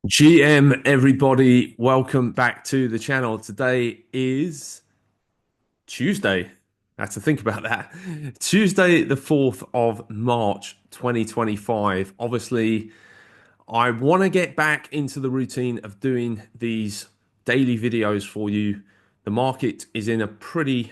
GM, everybody, welcome back to the channel. Today is Tuesday. I had to think about that. Tuesday, the 4th of March, 2025. Obviously, I want to get back into the routine of doing these daily videos for you. The market is in a pretty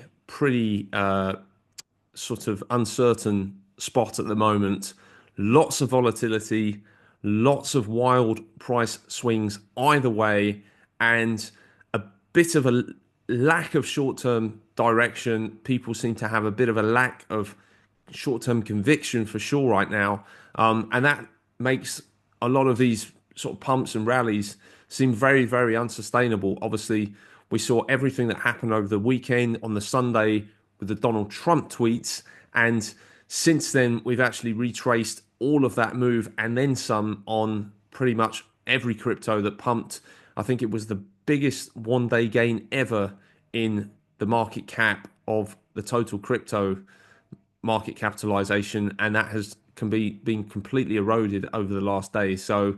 sort of uncertain spot at the moment. Lots of volatility, lots of wild price swings either way, and a bit of a lack of short term direction. People seem to have a bit of a lack of short term conviction for sure right now. And that makes a lot of these sort of pumps and rallies seem very, very unsustainable. Obviously, we saw everything that happened over the weekend on the Sunday with the Donald Trump tweets. And since then, we've actually retraced all of that move and then some on pretty much every crypto that pumped. I think it was the biggest 1 day gain ever in the market cap of the total crypto market capitalization, and that has can be been completely eroded over the last day. So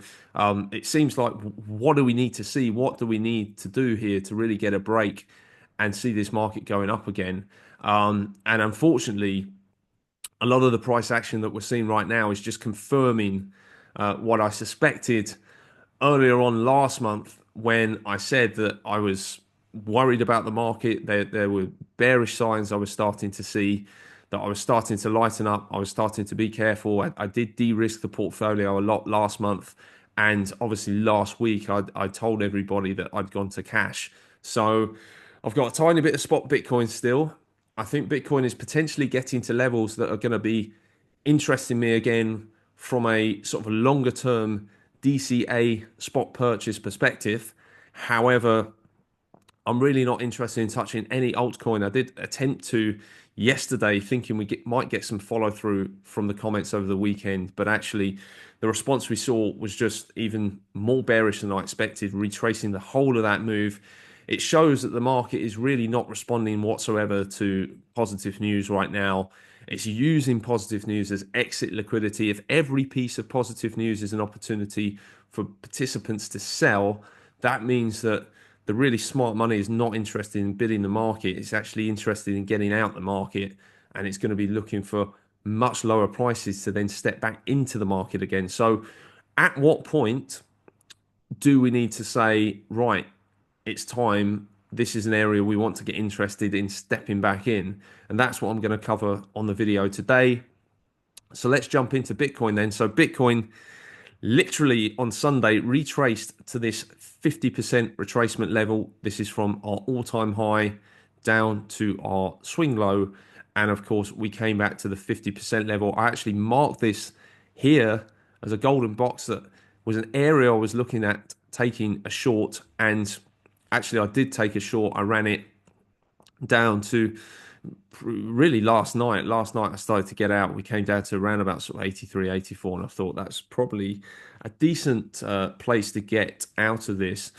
it seems like, what do we need to see? What do we need to do here to really get a break and see this market going up again? And unfortunately, a lot of the price action that we're seeing right now is just confirming what I suspected earlier on last month when I said that I was worried about the market. There were bearish signs I was starting to see, that I was starting to lighten up. I was starting to be careful. I did de-risk the portfolio a lot last month. And obviously last week I told everybody that I'd gone to cash. So I've got a tiny bit of spot Bitcoin still. I think Bitcoin is potentially getting to levels that are going to be interesting me again from a sort of a longer term DCA spot purchase perspective. However, I'm really not interested in touching any altcoin. I did attempt to yesterday, thinking might get some follow through from the comments over the weekend, but actually, the response we saw was just even more bearish than I expected, retracing the whole of that move. It shows that the market is really not responding whatsoever to positive news right now. It's using positive news as exit liquidity. If every piece of positive news is an opportunity for participants to sell, that means that the really smart money is not interested in bidding the market. It's actually interested in getting out the market, and it's going to be looking for much lower prices to then step back into the market again. So, at what point do we need to say, right, it's time? This is an area we want to get interested in stepping back in. And that's what I'm going to cover on the video today. So, let's jump into Bitcoin then. So, Bitcoin literally on Sunday retraced to this 50% retracement level. This is from our all-time high down to our swing low. And of course, we came back to the 50% level. I actually marked this here as a golden box that was an area I was looking at taking a short. And actually, I did take a short. I ran it down to really last night. Last night I started to get out. We came down to around about sort of 83, 84, and I thought that's probably a decent place to get out of this,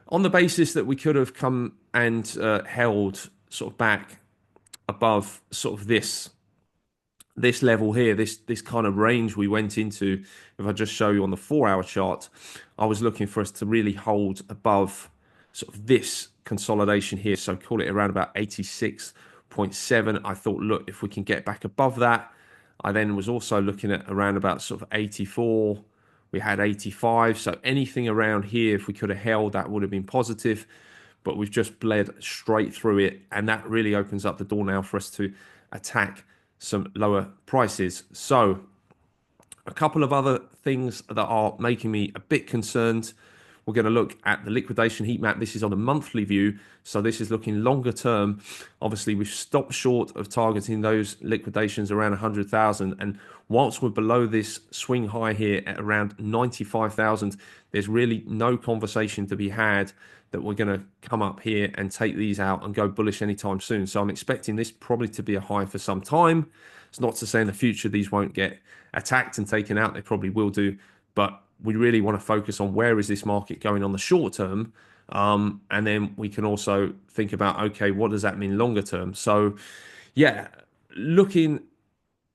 on the basis that we could have come and held sort of back above sort of this level here, this kind of range we went into. If I just show you on the 4 hour chart, I was looking for us to really hold above sort of this consolidation here. So call it around about 86.7. I thought, look, if we can get back above that. I then was also looking at around about sort of 84. We had 85. So anything around here, if we could have held, that would have been positive. But we've just bled straight through it. And that really opens up the door now for us to attack some lower prices. So a couple of other things that are making me a bit concerned. We're going to look at the liquidation heat map. This is on a monthly view, so this is looking longer term. Obviously, we've stopped short of targeting those liquidations around 100,000. And whilst we're below this swing high here at around 95,000, there's really no conversation to be had that we're going to come up here and take these out and go bullish anytime soon. So I'm expecting this probably to be a high for some time. It's not to say in the future these won't get attacked and taken out. They probably will do, but we really want to focus on where is this market going on the short term. And then we can also think about, okay, what does that mean longer term? So yeah, looking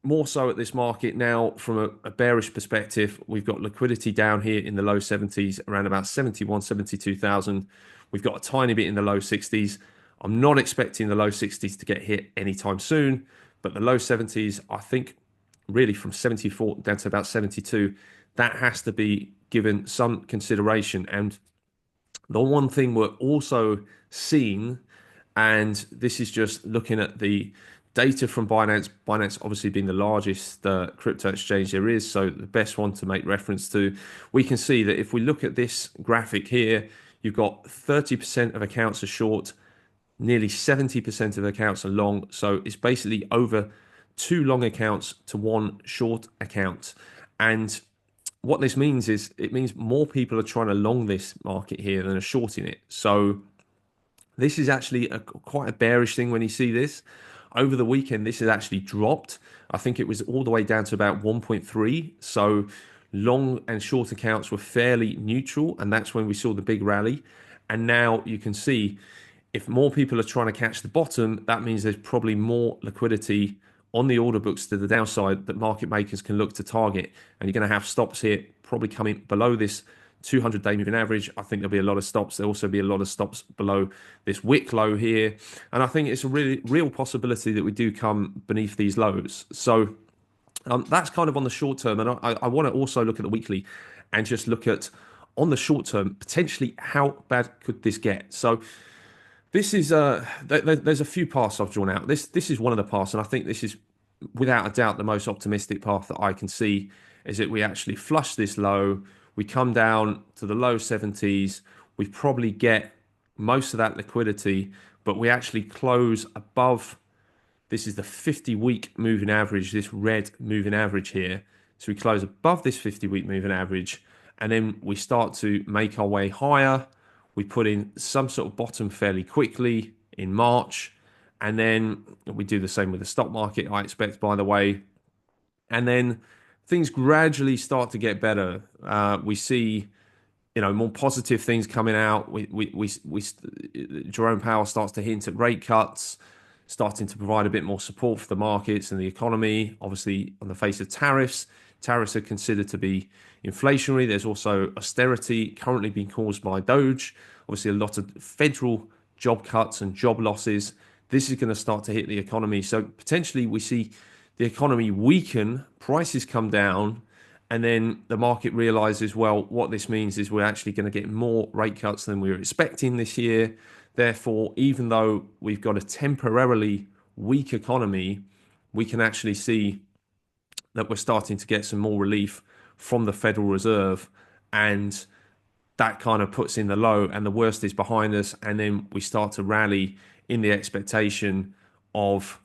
more so at this market now from a bearish perspective. We've got liquidity down here in the low 70s, around about 71, 72,000. We've got a tiny bit in the low 60s. I'm not expecting the low 60s to get hit anytime soon, but the low 70s, I think really from 74 down to about 72, that has to be given some consideration. And the one thing we're also seeing, and this is just looking at the data from Binance, Binance obviously being the largest crypto exchange there is, so the best one to make reference to, we can see that if we look at this graphic here, you've got 30% of accounts are short, nearly 70% of accounts are long. So it's basically over two long accounts to one short account. And what this means is it means more people are trying to long this market here than are shorting it. So this is actually quite a bearish thing when you see this. Over the weekend, this has actually dropped. I think it was all the way down to about 1.3. So long and short accounts were fairly neutral, and that's when we saw the big rally. And now you can see if more people are trying to catch the bottom, that means there's probably more liquidity on the order books to the downside that market makers can look to target. And you're going to have stops here probably coming below this 200-day moving average. I think there'll be a lot of stops. There'll also be a lot of stops below this wick low here. And I think it's a really real possibility that we do come beneath these lows. So that's kind of on the short term. And I want to also look at the weekly and just look at on the short term, potentially how bad could this get? So this is there's a few paths I've drawn out. This is one of the paths, and I think this is without a doubt the most optimistic path that I can see is that we actually flush this low, we come down to the low 70s, we probably get most of that liquidity, but we actually close above. This is the 50-week moving average, this red moving average here. So we close above this 50-week moving average, and then we start to make our way higher. We put in some sort of bottom fairly quickly in March, and then we do the same with the stock market, I expect, by the way. And then things gradually start to get better. We see more positive things coming out. Jerome Powell starts to hint at rate cuts, starting to provide a bit more support for the markets and the economy. Obviously, on the face of tariffs, tariffs are considered to be inflationary. There's also austerity currently being caused by Doge. Obviously, a lot of federal job cuts and job losses. This is going to start to hit the economy. So potentially we see the economy weaken, prices come down, and then the market realizes, well, what this means is we're actually going to get more rate cuts than we were expecting this year. Therefore, even though we've got a temporarily weak economy, we can actually see that we're starting to get some more relief from the Federal Reserve, and that kind of puts in the low, and the worst is behind us. And then we start to rally in the expectation of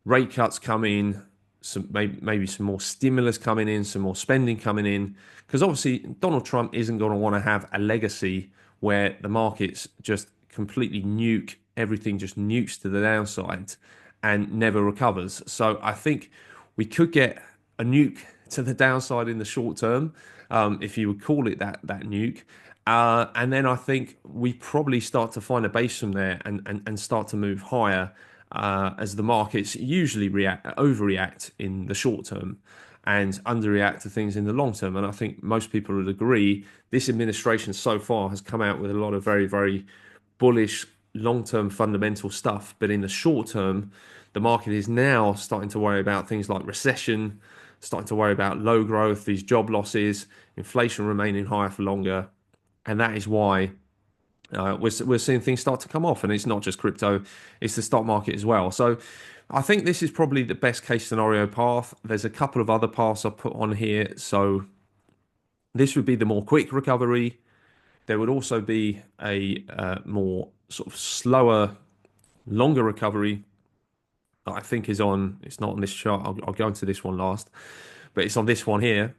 rate cuts coming, some maybe some more stimulus coming in, some more spending coming in, because obviously Donald Trump isn't going to want to have a legacy where the markets just completely nuke everything, just nukes to the downside and never recovers. So I think we could get a nuke to the downside in the short term, if you would call it that nuke. And then I think we probably start to find a base from there and start to move higher, as the markets usually overreact in the short term and underreact to things in the long term. And I think most people would agree this administration so far has come out with a lot of very, very bullish long-term fundamental stuff. But in the short term, the market is now starting to worry about things like recession, starting to worry about low growth, these job losses, inflation remaining higher for longer. And that is why we're seeing things start to come off. And it's not just crypto, it's the stock market as well. So I think this is probably the best case scenario path. There's a couple of other paths I've put on here. So this would be the more quick recovery. There would also be a more sort of slower, longer recovery that I think is on, it's not on this chart. I'll go into this one last, but it's on this one here.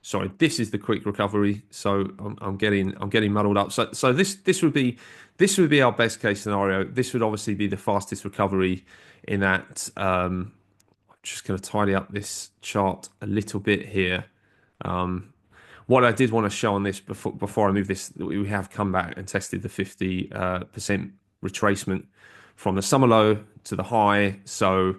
Sorry, this is the quick recovery. So I'm getting muddled up. So this would be our best case scenario. This would obviously be the fastest recovery in that. I'm just going to tidy up this chart a little bit here. What I did want to show on this before I move this, we have come back and tested the 50% retracement from the summer low to the high. So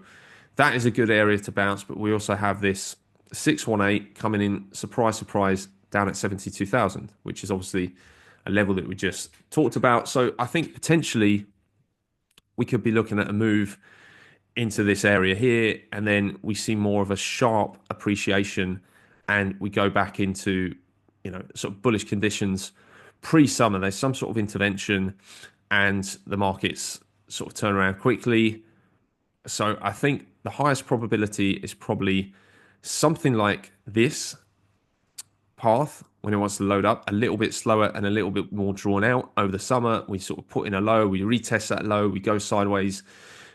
that is a good area to bounce. But we also have this 618 coming in, surprise, surprise, down at 72,000, which is obviously a level that we just talked about. So I think potentially we could be looking at a move into this area here, and then we see more of a sharp appreciation, and we go back into, sort of bullish conditions pre-summer. There's some sort of intervention, and the markets sort of turn around quickly. So I think the highest probability is probably something like this path when it wants to load up, a little bit slower and a little bit more drawn out over the summer. We sort of put in a low, we retest that low, we go sideways.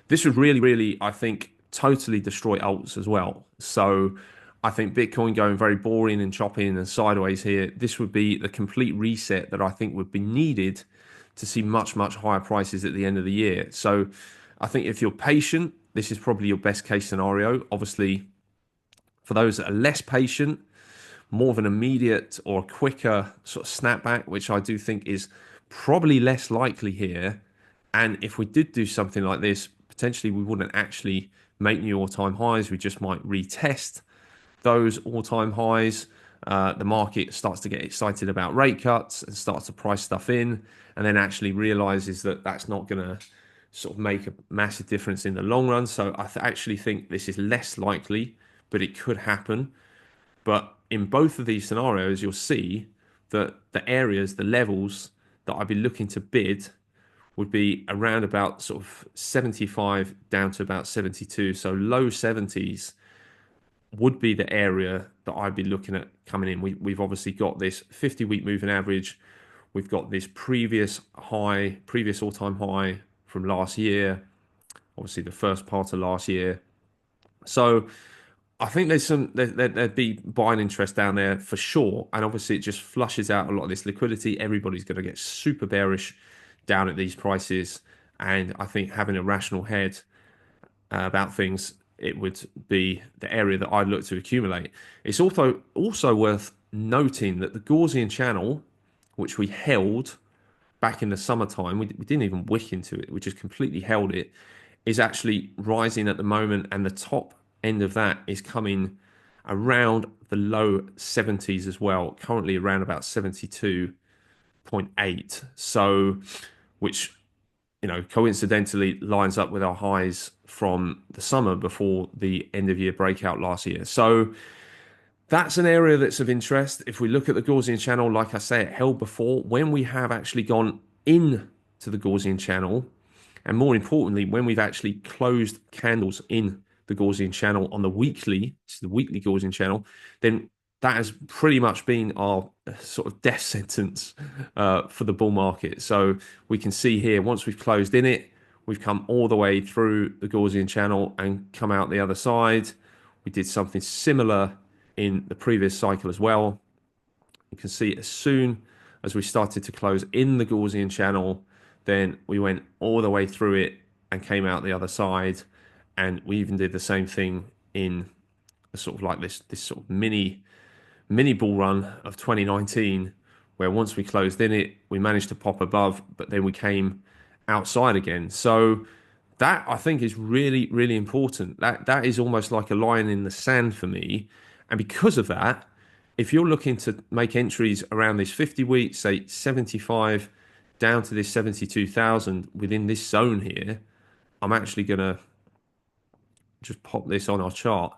This would really, really, I think, totally destroy alts as well. So I think Bitcoin going very boring and chopping and sideways here, this would be the complete reset that I think would be needed to see much, much higher prices at the end of the year. So I think if you're patient, this is probably your best case scenario. Obviously, for those that are less patient, more of an immediate or quicker sort of snapback, which I do think is probably less likely here. And if we did do something like this, potentially we wouldn't actually make new all-time highs. We just might retest those all-time highs. The market starts to get excited about rate cuts and starts to price stuff in, and then actually realizes that that's not going to sort of make a massive difference in the long run. So I actually think this is less likely, but it could happen. But in both of these scenarios, you'll see that the areas, the levels that I'd be looking to bid would be around about sort of 75 down to about 72. So low 70s would be the area that I'd be looking at coming in. We've obviously got this 50-week moving average. We've got this previous high, previous all-time high from last year, obviously the first part of last year. So I think there'd be buying interest down there for sure, and obviously it just flushes out a lot of this liquidity. Everybody's going to get super bearish down at these prices, and I think having a rational head about things, it would be the area that I'd look to accumulate. It's also worth noting that the Gaussian channel, which we held back in the summertime, we didn't even wick into it, we just completely held it, is actually rising at the moment, and the top end of that is coming around the low 70s as well, currently around about 72.8. So, which, coincidentally lines up with our highs from the summer before the end of year breakout last year. So that's an area that's of interest. If we look at the Gaussian channel, like I say, it held before. When we have actually gone in to the Gaussian channel, and more importantly, when we've actually closed candles in the Gaussian channel on the weekly, it's the weekly Gaussian channel, then that has pretty much been our sort of death sentence for the bull market. So we can see here, once we've closed in it, we've come all the way through the Gaussian channel and come out the other side. We did something similar in the previous cycle as well. You can see as soon as we started to close in the Gaussian channel, then we went all the way through it and came out the other side. And we even did the same thing in a sort of like this sort of mini bull run of 2019, where once we closed in it, we managed to pop above, but then we came outside again. So that, I think, is really, really important. That is almost like a line in the sand for me. And because of that, if you're looking to make entries around this 50 weeks, say 75 down to this 72,000 within this zone here, I'm actually going to just pop this on our chart.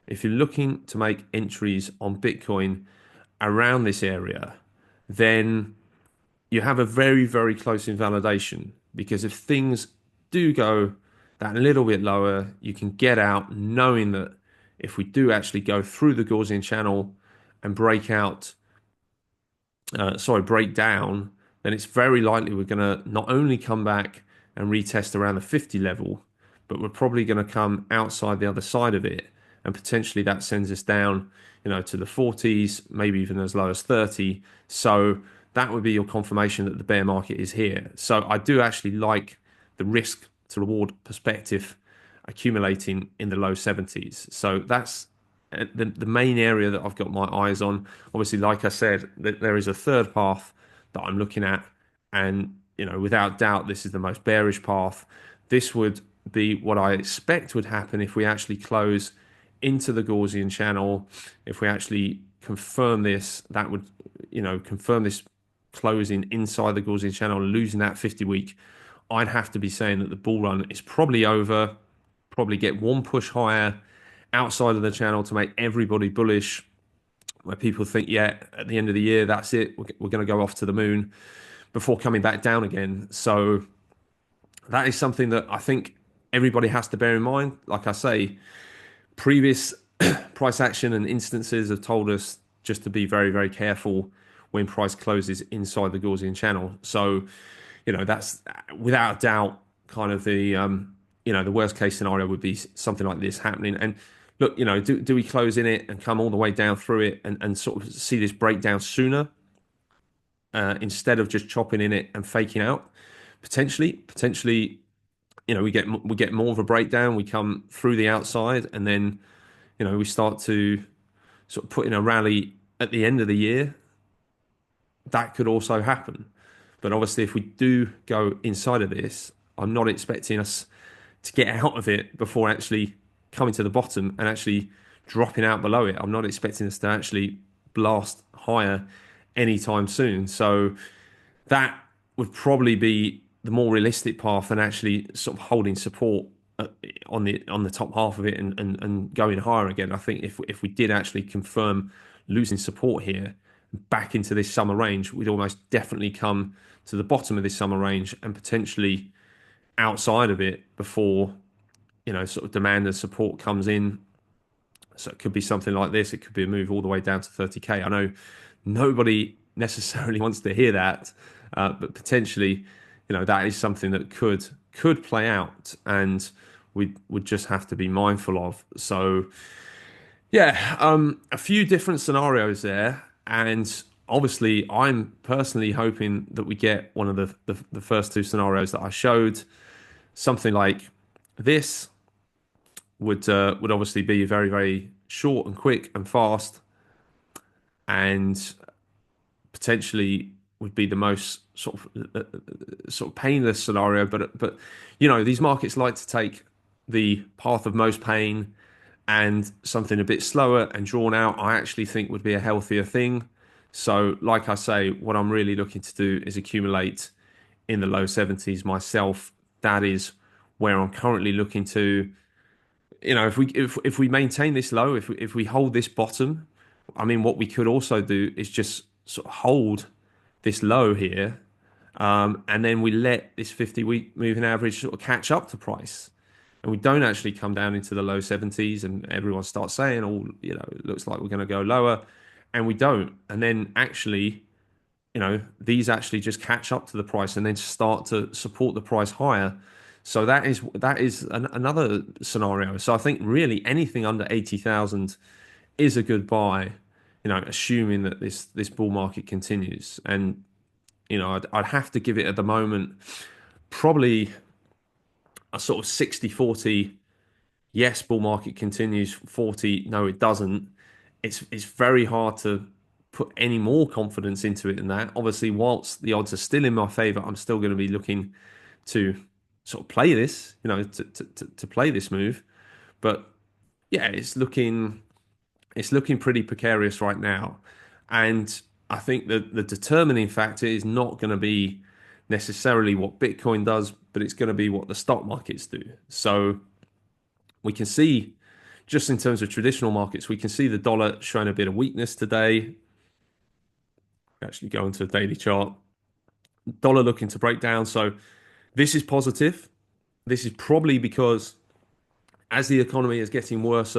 If you're looking to make entries on Bitcoin around this area, then you have a very, very close invalidation, because if things do go that little bit lower, you can get out knowing that if we do actually go through the Gaussian channel and break down, then it's very likely we're going to not only come back and retest around the 50 level, but we're probably going to come outside the other side of it, and potentially that sends us down, to the 40s, maybe even as low as 30. So that would be your confirmation that the bear market is here. So I do actually like the risk to reward perspective accumulating in the low 70s. So that's the main area that I've got my eyes on. Obviously, like I said, there is a third path that I'm looking at, and without doubt, this is the most bearish path. this would be what I expect would happen if we actually close into the Gaussian channel. If we actually confirm this, that would, confirm this closing inside the Gaussian channel, losing that 50-week. I'd have to be saying that the bull run is probably over, probably get one push higher outside of the channel to make everybody bullish, where people think, yeah, at the end of the year, that's it. We're going to go off to the moon before coming back down again. So that is something that I think everybody has to bear in mind. Like I say, previous price action and instances have told us just to be very, very careful when price closes inside the Gaussian channel. So, that's without a doubt kind of the worst case scenario would be something like this happening. And look, do we close in it and come all the way down through it and sort of see this breakdown sooner instead of just chopping in it and faking out? Potentially, we get more of a breakdown. We come through the outside, and then we start to sort of put in a rally at the end of the year. That could also happen. But obviously, if we do go inside of this, I'm not expecting us to get out of it before actually coming to the bottom and actually dropping out below it. I'm not expecting us to actually blast higher anytime soon. So that would probably be the more realistic path than actually sort of holding support on the top half of it and going higher again. I think if we did actually confirm losing support here back into this summer range, we'd almost definitely come to the bottom of this summer range and potentially outside of it before sort of demand and support comes in. So it could be something like this. It could be a move all the way down to 30k. I know nobody necessarily wants to hear that, but potentially, that is something that could play out, and we would just have to be mindful of. So, yeah, a few different scenarios there, and obviously, I'm personally hoping that we get one of the first two scenarios that I showed. Something like this would obviously be very, very short and quick and fast, and potentially would be the most sort of painless scenario. But these markets like to take the path of most pain, and something a bit slower and drawn out I actually think would be a healthier thing. So like I say, what I'm really looking to do is accumulate in the low 70s myself. That is where I'm currently looking to, if we maintain this low, if we hold this bottom, I mean, what we could also do is just sort of hold this low here, and then we let this 50-week moving average sort of catch up to price, and we don't actually come down into the low 70s, and everyone starts saying, "Oh, it looks like we're going to go lower," and we don't, and then actually, these actually just catch up to the price and then start to support the price higher. So that is another scenario. So I think really anything under 80,000 is a good buy, assuming that this bull market continues. And I'd have to give it at the moment probably a sort of 60-40. Yes, bull market continues. 40, no, it doesn't. It's very hard to put any more confidence into it than that. Obviously, whilst the odds are still in my favor, I'm still going to be looking to sort of play this, to play this move. But yeah, it's looking pretty precarious right now. And I think that the determining factor is not going to be necessarily what Bitcoin does, but it's going to be what the stock markets do. So we can see, just in terms of traditional markets, we can see the dollar showing a bit of weakness today. Actually go into the daily chart. Dollar looking to break down. So this is positive. This is probably because as the economy is getting worse,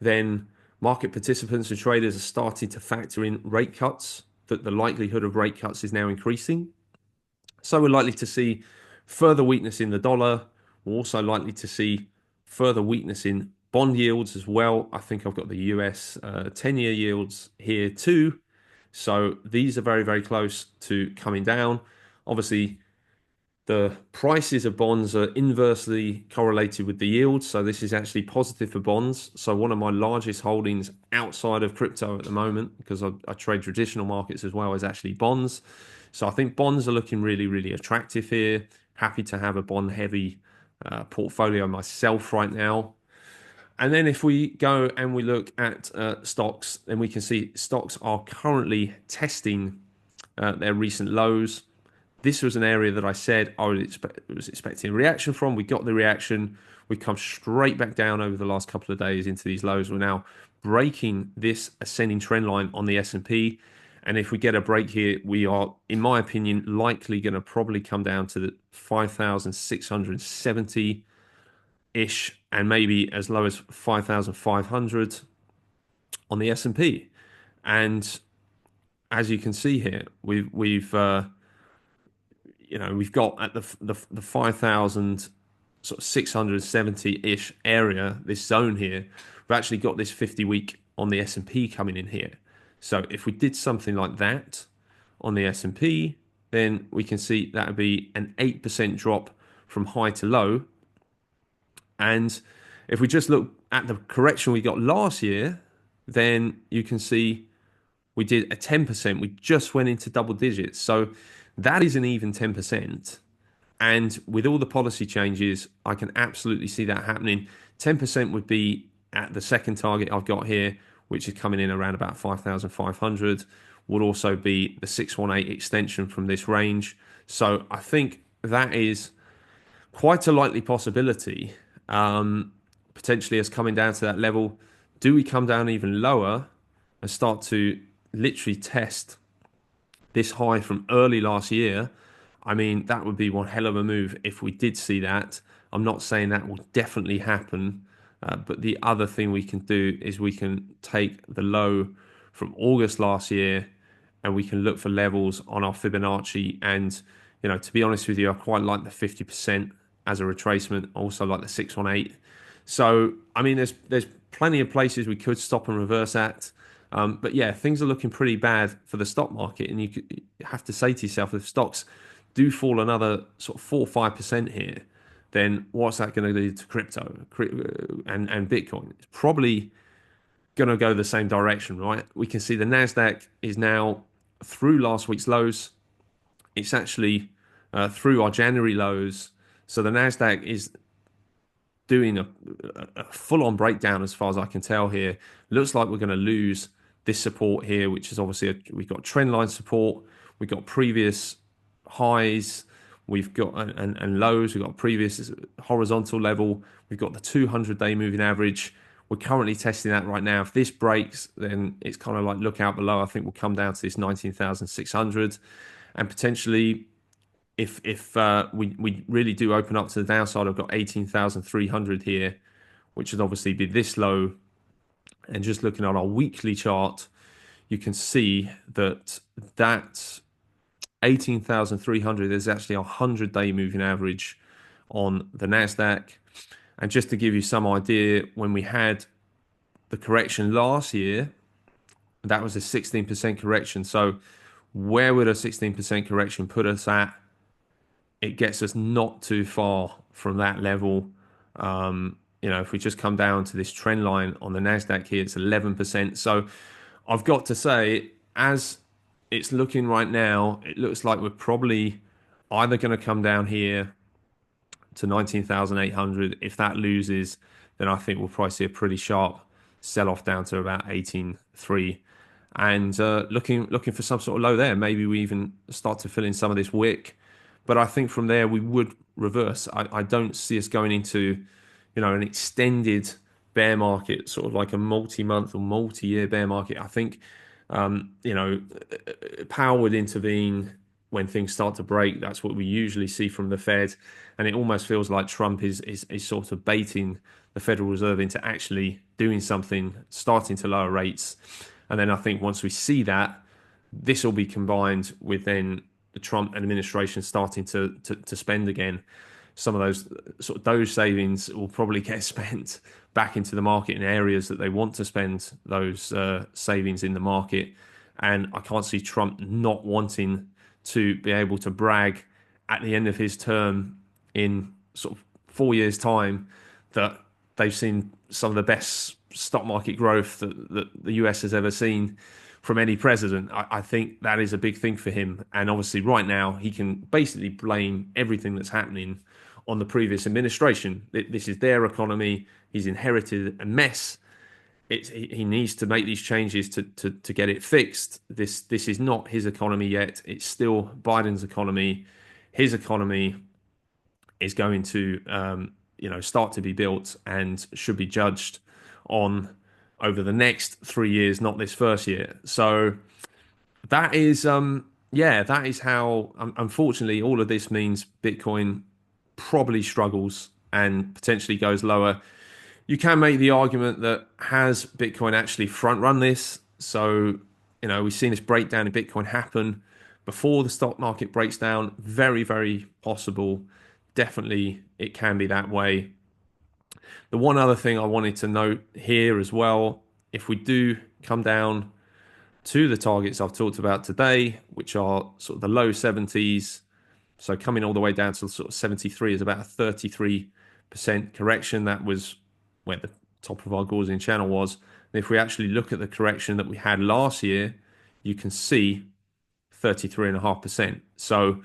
then market participants and traders are starting to factor in rate cuts, that the likelihood of rate cuts is now increasing. So we're likely to see further weakness in the dollar. We're also likely to see further weakness in bond yields as well. I think I've got the US 10-year yields here too. So these are very, very close to coming down. Obviously, the prices of bonds are inversely correlated with the yield. So this is actually positive for bonds. So one of my largest holdings outside of crypto at the moment, because I trade traditional markets as well, is actually bonds. So I think bonds are looking really, really attractive here. Happy to have a bond heavy portfolio myself right now. And then if we go and we look at stocks, then we can see stocks are currently testing their recent lows. This was an area that I said I was expecting a reaction from. We got the reaction. We've come straight back down over the last couple of days into these lows. We're now breaking this ascending trend line on the S&P. And if we get a break here, we are, in my opinion, likely going to probably come down to the 5,670-ish and maybe as low as 5,500 on the S&P. And as you can see here, we've got at the 5,000 sort of 670-ish area, this zone here, we've actually got this 50-week on the S&P coming in here. So if we did something like that on the S&P, then we can see that would be an 8% drop from high to low. And if we just look at the correction we got last year, then you can see we did a 10%. We just went into double digits. So that is an even 10%. And with all the policy changes, I can absolutely see that happening. 10% would be at the second target I've got here, which is coming in around about 5,500. Would also be the 618 extension from this range. So I think that is quite a likely possibility, potentially as coming down to that level. Do we come down even lower and start to literally test this high from early last year? I mean, that would be one hell of a move if we did see that. I'm not saying that will definitely happen, but the other thing we can do is we can take the low from August last year and we can look for levels on our Fibonacci. And, to be honest with you, I quite like the 50% as a retracement, also like the 618. So, I mean, there's plenty of places we could stop and reverse at. But yeah, things are looking pretty bad for the stock market, and you have to say to yourself, if stocks do fall another sort of 4 or 5% here, then what's that going to do to crypto and Bitcoin? It's probably going to go the same direction, right? We can see the Nasdaq is now through last week's lows. It's actually through our January lows. So the Nasdaq is doing a full-on breakdown as far as I can tell here. Looks like we're going to lose this support here, which is obviously we've got trend line support, we've got previous highs, we've got and lows, we've got previous horizontal level, we've got the 200-day moving average. We're currently testing that right now. If this breaks, then it's kind of like look out below. I think we'll come down to this 19,600, and potentially if we really do open up to the downside, I've got 18,300 here, which would obviously be this low. And just looking at our weekly chart, you can see that 18,300 is actually a 100-day moving average on the Nasdaq. And just to give you some idea, when we had the correction last year, that was a 16% correction. So where would a 16% correction put us at? It gets us not too far from that level. If we just come down to this trend line on the Nasdaq here, it's 11%. So I've got to say, as it's looking right now, it looks like we're probably either going to come down here to 19,800. If that loses, then I think we'll probably see a pretty sharp sell off down to about 18.3. And looking for some sort of low there. Maybe we even start to fill in some of this wick. But I think from there we would reverse. I don't see us going into, an extended bear market, sort of like a multi-month or multi-year bear market. I think, power would intervene when things start to break. That's what we usually see from the Fed. And it almost feels like Trump is sort of baiting the Federal Reserve into actually doing something, starting to lower rates. And then I think once we see that, this will be combined with then the Trump administration starting to spend again. Some of those savings will probably get spent back into the market in areas that they want to spend those savings in the market. And I can't see Trump not wanting to be able to brag at the end of his term in sort of 4 years' time that they've seen some of the best stock market growth that the US has ever seen from any president. I think that is a big thing for him. And obviously right now he can basically blame everything that's happening on the previous administration. This is their economy. He's inherited a mess. He needs to make these changes to get it fixed. This is not his economy yet. It's still Biden's economy. His economy is going to start to be built and should be judged on over the next 3 years, not this first year. So that is that is how unfortunately all of this means Bitcoin probably struggles and potentially goes lower. You can make the argument that has Bitcoin actually front run this? So, we've seen this breakdown in Bitcoin happen before the stock market breaks down. Very, very possible. Definitely, it can be that way. The one other thing I wanted to note here as well, if we do come down to the targets I've talked about today, which are sort of the low 70s, so coming all the way down to sort of 73 is about a 33% correction. That was where the top of our Gaussian channel was. And if we actually look at the correction that we had last year, you can see 33.5%. So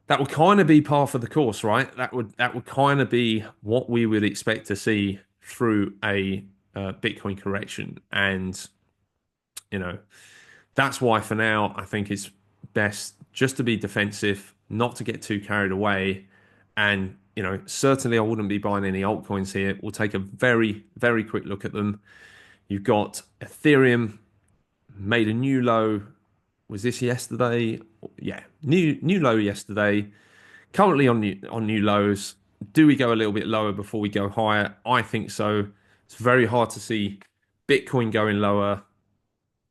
that would kind of be par for the course, right? That would kind of be what we would expect to see through a Bitcoin correction. And that's why for now I think it's best just to be defensive, not to get too carried away. And certainly I wouldn't be buying any altcoins here. We'll take a very, very quick look at them. You've got Ethereum made a new low. Was this yesterday? Yeah, new low yesterday. Currently on new lows. Do we go a little bit lower before we go higher? I think so. It's very hard to see Bitcoin going lower,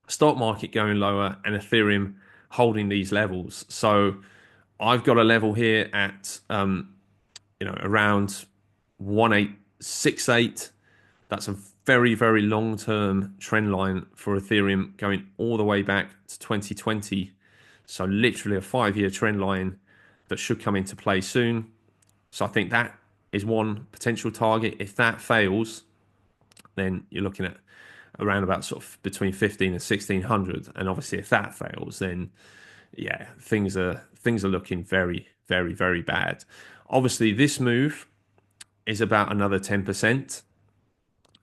stock market going lower, and Ethereum holding these levels. So I've got a level here at around 1868. That's a very, very long-term trend line for Ethereum going all the way back to 2020. So literally a 5-year trend line that should come into play soon. So I think that is one potential target. If that fails, then you're looking at around about sort of between 15 and 1600. And obviously if that fails, then yeah, things are looking very, very, very bad. Obviously this move is about another 10%,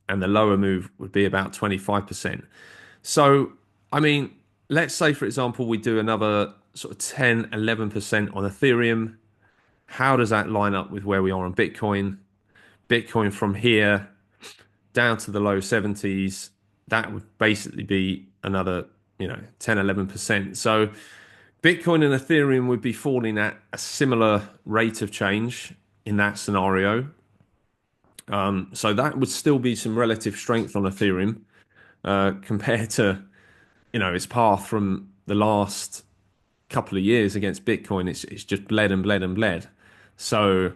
and the lower move would be about 25%. So, I mean, let's say, for example, we do another sort of 10, 11% on Ethereum. How does that line up with where we are on Bitcoin? Bitcoin from here down to the low 70s, that would basically be another, 10, 11%. So Bitcoin and Ethereum would be falling at a similar rate of change in that scenario. So that would still be some relative strength on Ethereum compared to, its path from the last couple of years against Bitcoin. It's just bled and bled and bled. So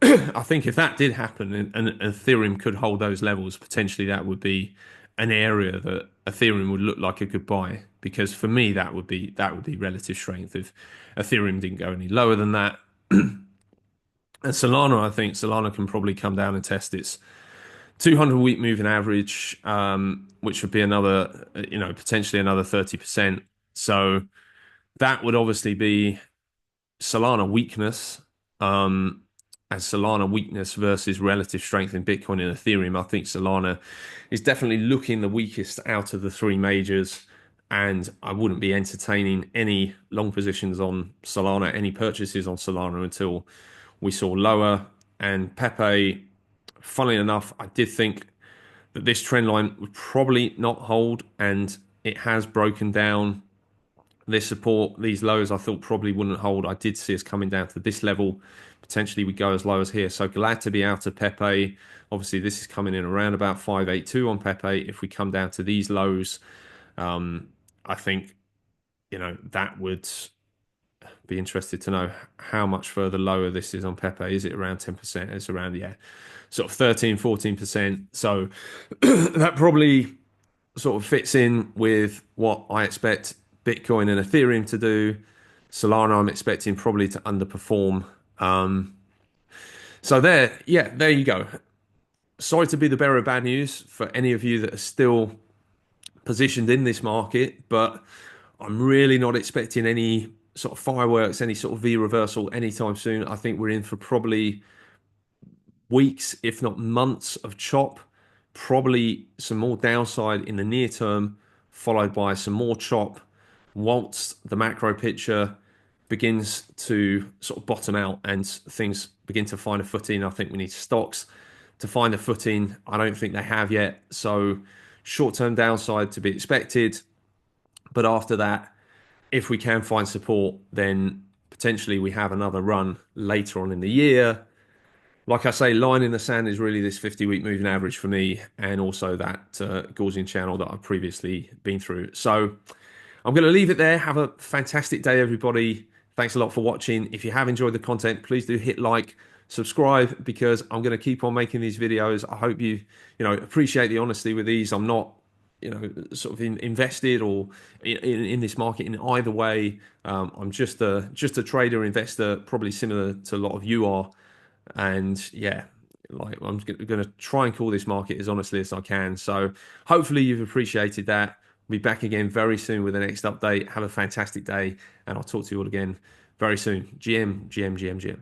I think if that did happen and Ethereum could hold those levels, potentially that would be an area that Ethereum would look like a good buy. Because for me, that would be relative strength if Ethereum didn't go any lower than that. And Solana, I think Solana can probably come down and test its 200-week moving average, which would be another, potentially another 30%. So that would obviously be Solana weakness, as Solana weakness versus relative strength in Bitcoin and Ethereum. I think Solana is definitely looking the weakest out of the three majors, and I wouldn't be entertaining any long positions on Solana, any purchases on Solana until we saw lower. And Pepe, funnily enough, I did think that this trend line would probably not hold, and it has broken down. This support, these lows, I thought probably wouldn't hold. I did see us coming down to this level. Potentially we go as low as here. So glad to be out of Pepe. Obviously, this is coming in around about 582 on Pepe. If we come down to these lows, I think, that would be interested to know how much further lower this is on Pepe. Is it around 10%? It's around, sort of 13, 14%. So that probably sort of fits in with what I expect Bitcoin and Ethereum to do. Solana, I'm expecting probably to underperform. So there you go. Sorry to be the bearer of bad news for any of you that are still positioned in this market, but I'm really not expecting any sort of fireworks, any sort of V reversal anytime soon. I think we're in for probably weeks, if not months, of chop. Probably some more downside in the near term, followed by some more chop whilst the macro picture begins to sort of bottom out and things begin to find a footing. I think we need stocks to find a footing. I don't think they have yet. So short-term downside to be expected. But after that, if we can find support, then potentially we have another run later on in the year. Like I say, line in the sand is really this 50-week moving average for me, and also that Gaussian channel that I've previously been through. So I'm going to leave it there. Have a fantastic day, everybody. Thanks a lot for watching. If you have enjoyed the content, please do hit like, subscribe, because I'm going to keep on making these videos. I hope you know, appreciate the honesty with these. I'm not, you know, sort of invested or in this market in either way. I'm just a trader, investor, probably similar to a lot of you are. And yeah, like I'm going to try and call this market as honestly as I can. So hopefully you've appreciated that. We'll be back again very soon with the next update. Have a fantastic day, and I'll talk to you all again very soon. GM, GM, GM, GM.